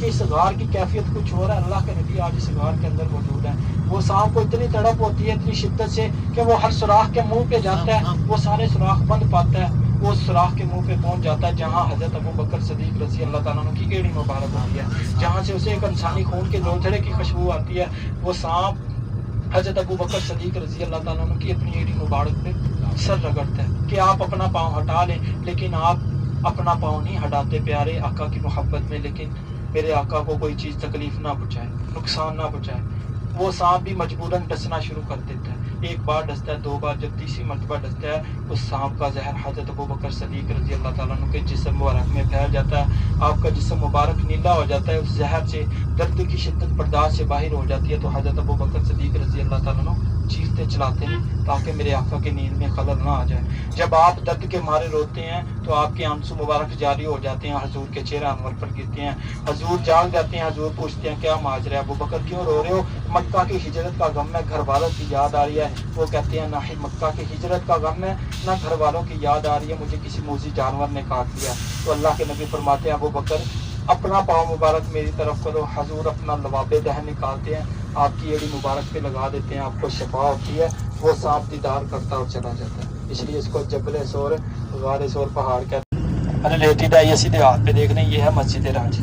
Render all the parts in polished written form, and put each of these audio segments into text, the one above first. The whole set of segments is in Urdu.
کہ اس غار کی کیفیت کچھ اور ہے. اللہ کے نبی آج اس غار کے اندر موجود ہیں. وہ سانپ کو اتنی تڑپ ہوتی ہے اتنی شدت سے کہ وہ ہر سوراخ کے منہ پہ جاتا ہے, وہ سارے سوراخ بند پاتا ہے, وہ سوراخ کے منہ پہ پہنچ جاتا ہے جہاں حضرت ابو بکر صدیق رضی اللہ تعالیٰ عنہ کی ایڑی مبارک ہوتی ہے, جہاں سے اسے ایک انسانی خون کے لوتھڑے کی خوشبو آتی ہے. وہ سانپ حضرت ابو بکر صدیق رضی اللہ تعالیٰ عنہ کی اپنی ایڑی مبارک پہ سر رگڑتا ہے کہ آپ اپنا پاؤں ہٹا لیں, لیکن آپ اپنا پاؤں نہیں ہٹاتے پیارے آقا کی محبت میں, لیکن میرے آقا کو کوئی چیز تکلیف نہ پہنچائے, نقصان نہ پہنچائے. وہ سانپ بھی مجبوراً ڈسنا شروع کر دیتا ہے. ایک بار ڈستا ہے, دو بار, جب تیسری مرتبہ ڈستا ہے اس سانپ کا زہر حضرت ابو بکر صدیق رضی اللہ تعالیٰ عنہ کے جسم مبارک میں پھیل جاتا ہے. آپ کا جسم مبارک نیلا ہو جاتا ہے, اس زہر سے درد کی شدت برداشت سے باہر ہو جاتی ہے. تو حضرت ابو بکر صدیق رضی اللہ تعالیٰ عنہ چیختے چلاتے ہیں تاکہ میرے آقا کی نیند میں خلل نہ آ جائے. جب آپ درد کے مارے روتے ہیں تو آپ کے آنسو مبارک جاری ہو جاتے ہیں, حضور کے چہرہ انور پر گرتے ہیں. حضور جاگ جاتے ہیں, حضور پوچھتے ہیں کیا ماجرا ہے ابو بکر, کیوں رو رہے ہو؟ مکہ کی ہجرت کا غم ہے, گھر والوں کی یاد آ رہی ہے. وہ کہتے ہیں نہ ہی مکہ کی ہجرت کا غم ہے نہ گھر والوں کی یاد آ رہی ہے, مجھے کسی موذی جانور نے کاٹ دیا. تو اللہ کے نبی فرماتے ہیں ابو بکر اپنا پاؤں مبارک میری طرف کرو. حضور اپنا لباب دہن نکالتے ہیں, آپ کی ایڑی مبارک پہ لگا دیتے ہیں, آپ کو شفا ہوتی ہے. وہ سانپ دیدار کرتا اور چلا جاتا ہے. اس لیے اس کو جبل سور غار سور پہاڑ کہتے ہیں. ریلیٹڈ ہے یہ سیدھے ہاتھ پہ دیکھ رہے ہیں, یہ ہے مسجد راجی,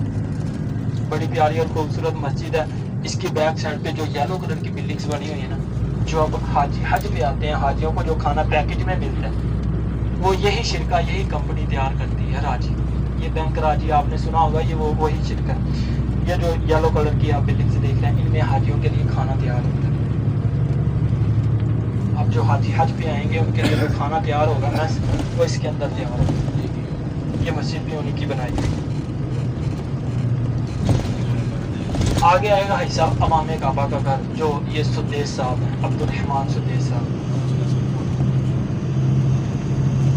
بڑی پیاری اور خوبصورت مسجد ہے. اس کی بیک سائڈ پہ جو یلو کلر کی بلڈنگز بنی ہوئی ہیں نا, جو اب حاجی حج پہ آتے ہیں, حاجیوں کو جو کھانا پیکج میں ملتا ہے وہ یہی شرکہ یہی کمپنی تیار کرتی ہے راجی. یہ بینک راجی آپ نے سنا ہوگا, یہ وہی شرکہ ہے. یہ جو یلو کلر کی آپ بلڈنگز دیکھ رہے ہیں ان میں حاجیوں کے لیے کھانا تیار ہوتا ہے. اب جو حاجی حج پہ آئیں گے ان کے لیے جو کھانا تیار ہوگا نا وہ اس کے اندر تیار ہوگا. یہ مسجد بھی انہیں کی بنائی گئی. آگے آئے گا حصہ امام کعبہ کا گھر, جو یہ سدیس صاحب ہیں, عبد الرحمان سدیس صاحب.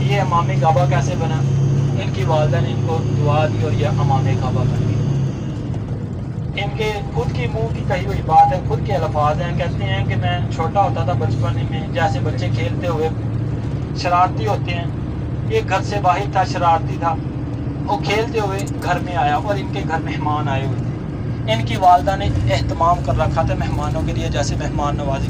یہ امام کعبہ کیسے بنا؟ ان کی والدہ نے ان کو دعا دی اور یہ امام کعبہ بن گیا. ان کے خود کی منہ کی کہی ہوئی بات ہے, خود کے الفاظ ہیں. کہتے ہیں کہ میں چھوٹا ہوتا تھا بچپن میں, جیسے بچے کھیلتے ہوئے شرارتی ہوتے ہیں, ایک گھر سے باہر تھا, شرارتی تھا, وہ کھیلتے ہوئے گھر میں آیا اور ان کے گھر مہمان آئے ہوئے تھے. ان کی والدہ نے اہتمام کر رکھا تھا مہمانوں کے لیے, جیسے مہمان نوازی.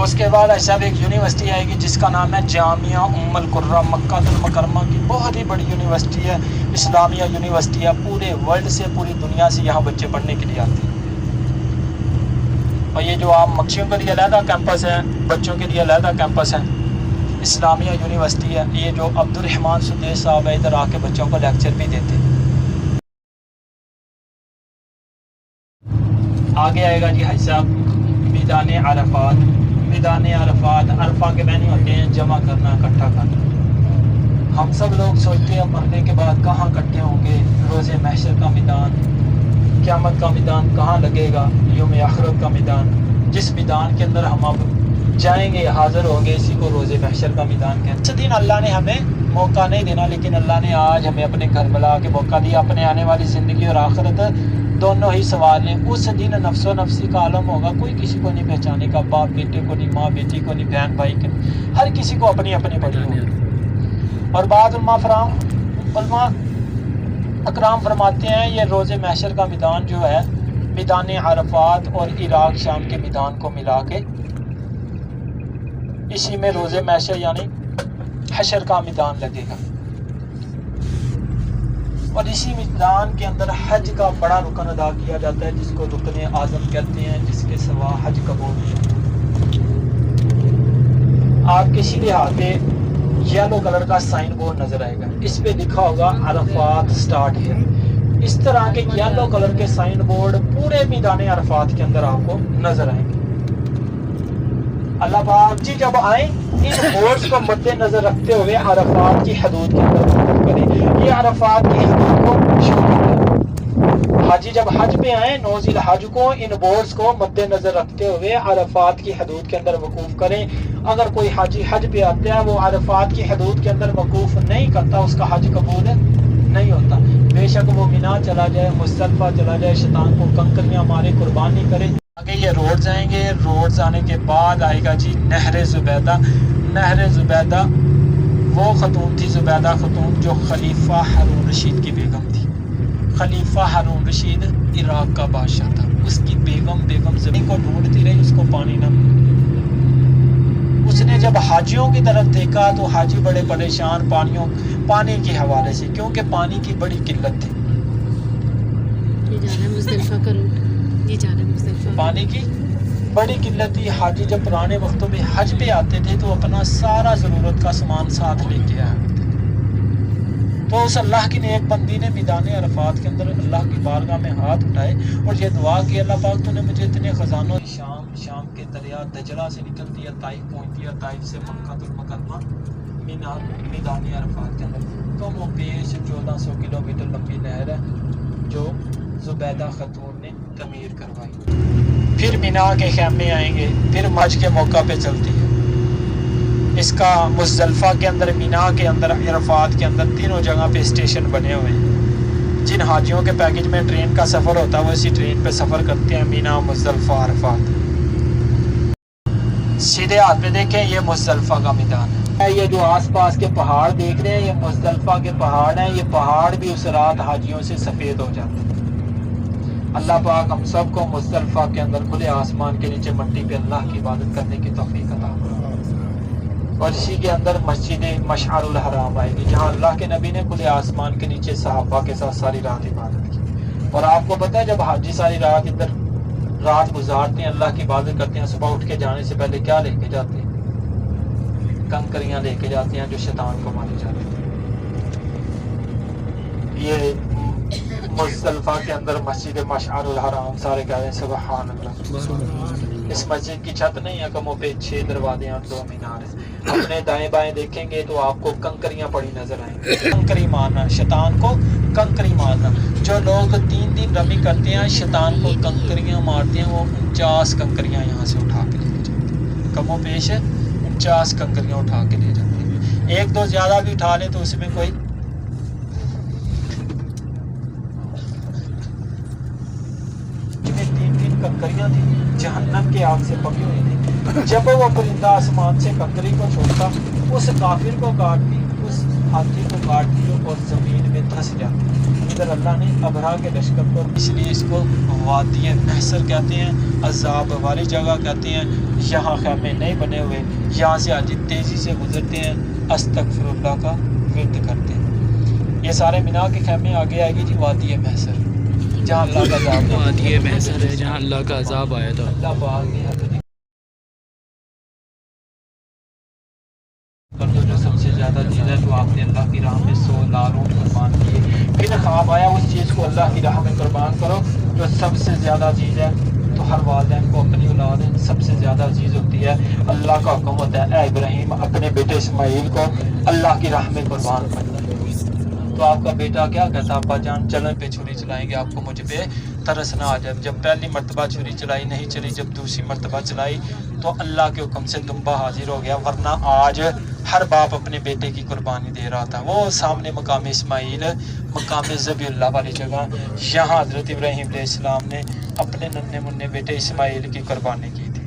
اس کے بعد ایسا ایک یونیورسٹی آئے گی جس کا نام ہے جامعہ ام القرہ مکہ المکرمہ کی. بہت ہی بڑی یونیورسٹی ہے, اسلامیہ یونیورسٹی ہے. پورے ورلڈ سے, پوری دنیا سے یہاں بچے پڑھنے کے لیے آتے ہیں. اور یہ جو آپ مکشیوں کے لیے علیحدہ کیمپس ہے, بچوں کے لیے علیحدہ کیمپس ہے, اسلامیہ یونیورسٹی ہے. یہ جو عبد الرحمان سدیس صاحب ہے ادھر آ کے بچوں کو لیکچر بھی دیتے ہیں. آگے آئے گا جی حج صاحب میدان عرفات. میدان عرفات, عرفہ کے معنی ہوتے ہیں جمع کرنا, اکٹھا کرنا. ہم سب لوگ سوچتے ہیں مرنے کے بعد کہاں اکٹھے ہوں گے. روز محشر کا میدان, قیامت کا میدان کہاں لگے گا؟ یوم آخرت کا میدان, جس میدان کے اندر ہم اب جائیں گے, حاضر ہوں گے, اسی کو روز محشر کا میدان کہتے ہیں. اس دن اللہ نے ہمیں موقع نہیں دینا, لیکن اللہ نے آج ہمیں اپنے گھر بلا کے موقع دیا. اپنے آنے والی زندگی اور آخرت دونوں ہی سوال ہیں. اس دن نفس و نفسی کا عالم ہوگا, کوئی کسی کو نہیں پہچانے کا, باپ بیٹے کو نہیں, ماں بیٹی کو نہیں, بہن بھائی کو نہیں, ہر کسی کو اپنی اپنی پڑی ہوگی. اور بعض علماء اکرام فرماتے ہیں یہ روز محشر کا میدان جو ہے میدان عرفات اور عراق شام کے میدان کو ملا کے اسی میں روز محشر یعنی حشر کا میدان لگے گا. اور اسی میدان کے اندر حج کا بڑا رکن ادا کیا جاتا ہے جس کو رکن اعظم کہتے ہیں, جس کے سوا حج قبول نہیں. آپ کے سیدھے ہاتھ پہ یلو کلر کا سائن بورڈ نظر آئے گا, اس پہ لکھا ہوگا عرفات سٹارٹ ہے. اس طرح کے یلو کلر کے سائن بورڈ پورے میدان عرفات کے اندر آپ کو نظر آئیں گے. اللہ پاک جی جب آئیں ان بورڈز کو مد نظر رکھتے ہوئے عرفات کی حدود کے اندر کریں. یہ عرفات کی حدود کو شو کرتا ہے. حاجی جب حج پہ آئیں نوزل حج کو ان بورڈز کو مد نظر رکھتے ہوئے عرفات کی حدود کے اندر وقوف کریں. اگر کوئی حاجی حج پہ آتا ہے وہ عرفات کی حدود کے اندر وقوف نہیں کرتا, اس کا حج قبول نہیں ہوتا. بے شک وہ مینا چلا جائے, مزدلفہ چلا جائے, شیطان کو کنکریاں مارے, قربانی کرے. آگے یہ روڈز آئیں گے. روڈز آنے کے بعد آئے گا جی نہر زبیدہ. نہر زبیدہ وہ خاتون تھی, زبیدہ خاتون جو خلیفہ ہارون رشید کی بیگم تھی. خلیفہ ہارون رشید عراق کا بادشاہ تھا، اس کی بیگم زمین کو ڈھونڈتی رہی، اس کو پانی نہ ملا۔ اس نے جب حاجیوں کی طرف دیکھا تو حاجی بڑے پریشان پانی کے حوالے سے، کیونکہ پانی کی بڑی قلت تھی، پانی کی بڑی قلت تھی۔ حاجی جب پرانے وقتوں میں حج پہ آتے تھے تو اپنا سارا ضرورت کا سامان ساتھ لے کے آیا کرتے تھے۔ تو اس اللہ کی نیک بندی نے میدان عرفات کے اندر اللہ کی بارگاہ میں ہاتھ اٹھائے اور یہ دعا کی، اللہ پاک تو نے مجھے اتنے خزانوں، شام کے دریا دجلہ سے نکل دیا، طائف پہنچ دیا، طائف سے مکہ المکرمہ میدان عرفات کے اندر، تو وہ پیش 1400 کلومیٹر لمبی نہر ہے جو زبیدہ خاتون نے تعمیر کروائی۔ پھر مینا کے خیمے آئیں گے، پھر حج کے موقع پہ چلتی ہے۔ اس کا مزدلفہ کے اندر، مینا کے اندر، عرفات کے اندر تینوں جگہ پہ اسٹیشن بنے ہوئے ہیں۔ جن حاجیوں کے پیکج میں ٹرین کا سفر ہوتا ہے وہ اسی ٹرین پہ سفر کرتے ہیں، مینا، مزدلفہ، عرفات۔ سیدھے ہاتھ پہ دیکھیں یہ مزدلفہ کا میدان ہے، یہ جو آس پاس کے پہاڑ دیکھ رہے ہیں یہ مزدلفہ کے پہاڑ ہیں، یہ پہاڑ بھی اس رات حاجیوں سے سفید ہو جاتے ہیں۔ اللہ پاک ہم سب کو مزدلفہ کے اندر کھلے آسمان کے نیچے مٹی پہ اللہ کی عبادت کرنے کی توفیق عطا فرمائے، اور اسی کے اندر مسجد مشعر الحرام آئے گی جہاں اللہ کے نبی نے کھلے آسمان کے نیچے صحابہ کے ساتھ ساری رات عبادت کی۔ اور آپ کو پتہ ہے جب حاجی ساری رات ادھر رات گزارتے ہیں، اللہ کی عبادت کرتے ہیں، صبح اٹھ کے جانے سے پہلے کیا لے کے جاتے ہیں؟ کنکریاں لے کے جاتے ہیں جو شیطان کو ماری جاتی ہیں۔ یہ مزدلفہ کے اندر مسجد مشعر الحرام، سارے کہہ رہے ہیں سبحان اللہ۔ اس مسجد کی چھت نہیں ہے، کم و بیش 6 دروازے اور 2 مینار ہیں۔ اپنے دائیں بائیں دیکھیں گے تو آپ کو کنکریاں پڑی نظر آئیں گی۔ کنکری مارنا، شیطان کو کنکری مارنا۔ جو لوگ 3 دن رمی کرتے ہیں شیطان کو کنکریاں مارتے ہیں، وہ 49 کنکریاں یہاں سے اٹھا کے لے کے جاتے ہیں، کم و بیش 49 کنکریاں اٹھا کے لے جاتے ہیں۔ 1-2 زیادہ بھی اٹھا لیں تو اس میں کوئی کنکریاں تھی، جہنم کے آگ سے پکی ہوئی تھی۔ جب وہ پرندہ آسمان سے کنکری کو چھوڑتا، اس کافر کو کاٹتی، اس ہاتھی کو کاٹتی اور زمین میں دھس جاتی۔ ادھر اللہ نے ابرا کے لشکر کو، اس لیے اس کو وادی محشر کہتے ہیں، عذاب والی جگہ کہتے ہیں۔ یہاں خیمے نہیں بنے ہوئے، یہاں سے حاجی تیزی سے گزرتے ہیں، استغفر اللہ کا ورد کرتے ہیں۔ یہ سارے مینا کے خیمے، آگے آئے گی جی وادی محشر، جہاں اللہ کا عذاب، وادی محشر ہے جہاں اللہ کا عذاب آیا تھا۔ اللہ پاک نے حضرت جو سب سے زیادہ چیز ہے تو آپ نے اللہ کی راہ میں 100 لاکھ اونٹ قربان کیے، پھر خواب آیا اس چیز کو اللہ کی راہ میں قربان کرو جو سب سے زیادہ چیز ہے۔ تو ہر والدین کو اپنی اولاد سب سے زیادہ عزیز ہوتی ہے۔ اللہ کا حکم ہوتا ہے اے ابراہیم اپنے بیٹے اسماعیل کو اللہ کی راہ میں قربان کرنا۔ تو آپ کا بیٹا کیا کہتا، ابا جان چلیں پہ چھری چلائیں گے، آپ کو مجھ پہ ترس نہ آ جائے۔ جب پہلی مرتبہ چھری چلائی نہیں چلی، جب دوسری مرتبہ چلائی تو اللہ کے حکم سے دمبا حاضر ہو گیا، ورنہ آج ہر باپ اپنے بیٹے کی قربانی دے رہا تھا۔ وہ سامنے مقام اسماعیل، مقام ذبیح اللہ والی جگہ، یہاں حضرت ابراہیم علیہ السلام نے اپنے ننھے منھے بیٹے اسماعیل کی قربانی کی تھی۔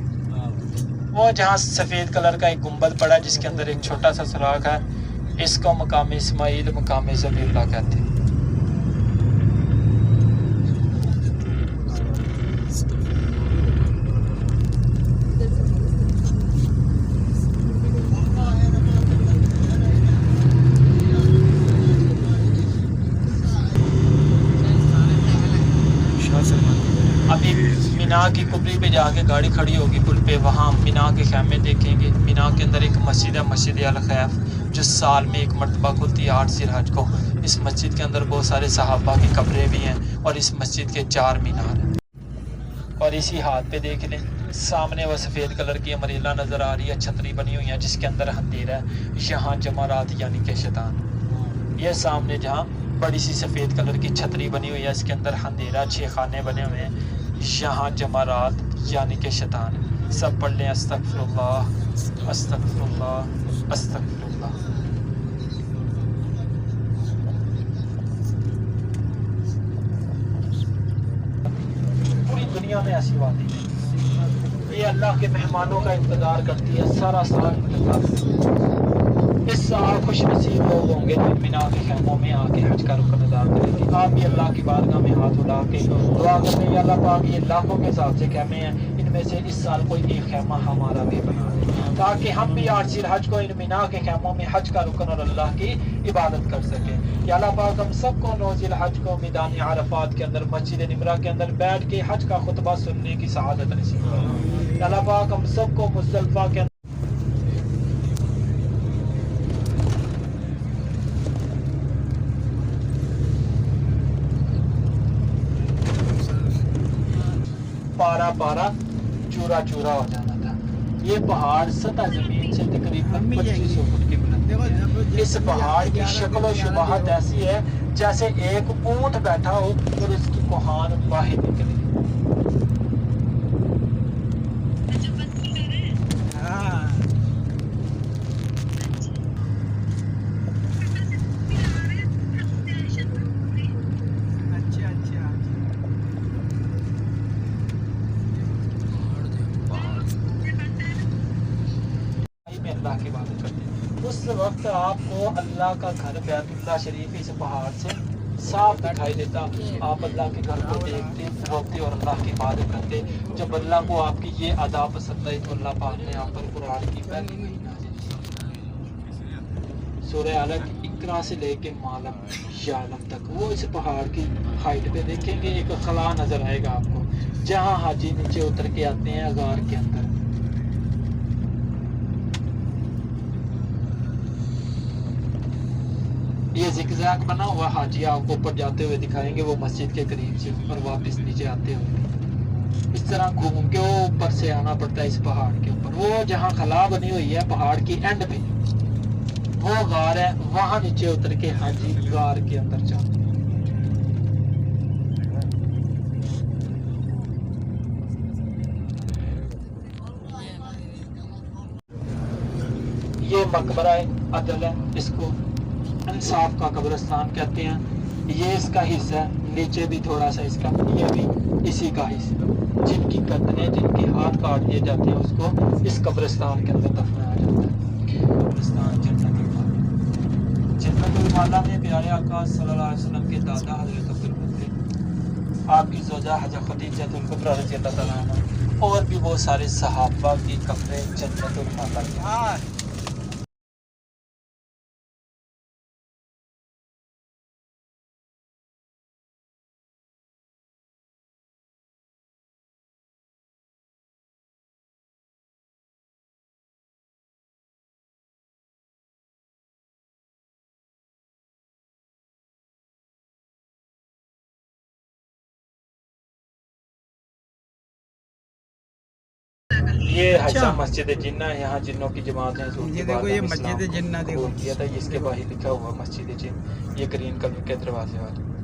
وہ جہاں سفید کلر کا ایک گنبد پڑا ہے جس کے اندر ایک چھوٹا سا سراغ ہے، اس کو مقام اسماعیل، مقام ذبیح اللہ کہتے ہیں۔ ابھی مینا کی کبری پہ جا کے گاڑی کھڑی ہوگی پل پہ، وہاں مینا کے خیمے دیکھیں گے۔ مینا کے اندر ایک مسجد ہے، مسجد الخیف، جو سال میں ایک مرتبہ کھلتی ہے 8 ذی الحج کو۔ اس مسجد کے اندر بہت سارے صحابہ کی قبریں بھی ہیں، اور اس مسجد کے 4 مینار ہیں۔ اور اسی ہاتھ پہ دیکھ لیں، سامنے وہ سفید کلر کی امبریلا نظر آ رہی ہے، چھتری بنی ہوئی ہے جس کے اندر حندیر ہے، یہاں جمرات یعنی کہ شیطان۔ یہ سامنے جہاں بڑی سی سفید کلر کی چھتری بنی ہوئی ہے، اس کے اندر حندیرہ 6 خانے بنے ہوئے ہیں، یہاں جمرات یعنی کہ شیطان۔ سب پڑھ لیں استغفر اللہ استغفر اللہ استغفر اللہ۔ پوری دنیا میں ایسی وادی نہیں، یہ اللہ کے مہمانوں کا انتظار کرتی ہے، سارا سال انتظار کرتی ہے۔ اس سال خوش نصیب لوگ ہوں گے جو مینا کے خیموں میں آ کے حج کا رکن ادا کریں گے. آپ بھی اللہ کی بارگاہ میں ہاتھ اٹھا کے دعا کرتے ہیں یا اللہ پاک یہ لاکھوں کے حساب سے خیمے ہیں, ان میں سے اس سال کوئی ایک خیمہ ہمارا بھی بنا دے تاکہ ہم بھی 8 ذی الحج کو ان مینا کے خیموں میں حج کا رکن اور اللہ کی عبادت کر سکیں. یا اللہ پاک ہم سب کو 9 ذی الحج کو میدان عرفات کے اندر مسجد نمرہ کے اندر بیٹھ کے حج کا خطبہ سننے کی سعادت نصیب فرمائے. یا اللہ پاک ہم سب کو مزدلفہ کے پارا پارا چورا چورا ہو جانا تھا. یہ پہاڑ سطح زمین سے تقریباً 2500 فٹ کی بلندی ہے. اس پہاڑ کی شکل و شباہت ایسی ہے جیسے ایک اونٹ بیٹھا ہو اور اس کی کوہان باہر نکلی. اللہ کی عبادت کرتے ہیں. اس وقت آپ کو اللہ کا گھر بیت اللہ شریف اس پہاڑ سے صاف دکھائی دیتا. آپ اللہ کے گھر کو دیکھتے روکتے اور اللہ کی عبادت کرتے. جب اللہ کو آپ کی یہ ادا پسند آئی تو اللہ پاک نے آپ پر قرآن کی پہلی مہینہ سورہ علق اقرا سے لے کے مالم یعلم تک وہ اس پہاڑ کی ہائٹ پہ دیکھیں گے. ایک خلا نظر آئے گا آپ کو جہاں حاجی نیچے اتر کے آتے ہیں غار کے اندر. یہ زگزیگ بنا ہوا حاجی آپ کو اوپر جاتے ہوئے دکھائیں گے وہ مسجد کے قریب سے اور واپس نیچے آتے ہوئے. اس طرح گھوم کے وہ اوپر سے آنا پڑتا ہے اس پہاڑ کے اوپر. وہ جہاں خلا بنی ہوئی ہے پہاڑ کی اینڈ پہ وہ غار ہے, وہاں نیچے اتر کے حاجی غار کے اندر جاتے ہیں. یہ مقبرہ عدل ہے, اس کو انصاف کا قبرستان کہتے ہیں. یہ اس کا حصہ ہے, نیچے بھی تھوڑا سا اس کا, یہ بھی اسی کا حصہ. جن کی گردنیں جن کے ہاتھ کاٹ دیے جاتے ہیں اس کو اس قبرستان کے اندر دفنایا جاتا ہے. قبرستان جنت المالا. جنت المالا میں پیارے آقا صلی اللہ علیہ وسلم کے دادا حضرت عبدالمطلب, آپ کی زوجہ حضرت خدیجہ الکبریٰ رضی اللہ تعالیٰ عنہ اور بھی وہ سارے صحابہ کی قبریں جنت المالا کی. یہ حجہ مسجد جنہ ہے, یہاں جنوں کی جماعت ہے. یہ دیکھو یہ مسجد جنہ دیکھو کیا تھا, اس کے باہر لکھا ہوا مسجد جن, یہ گرین کلر کے دروازے والا.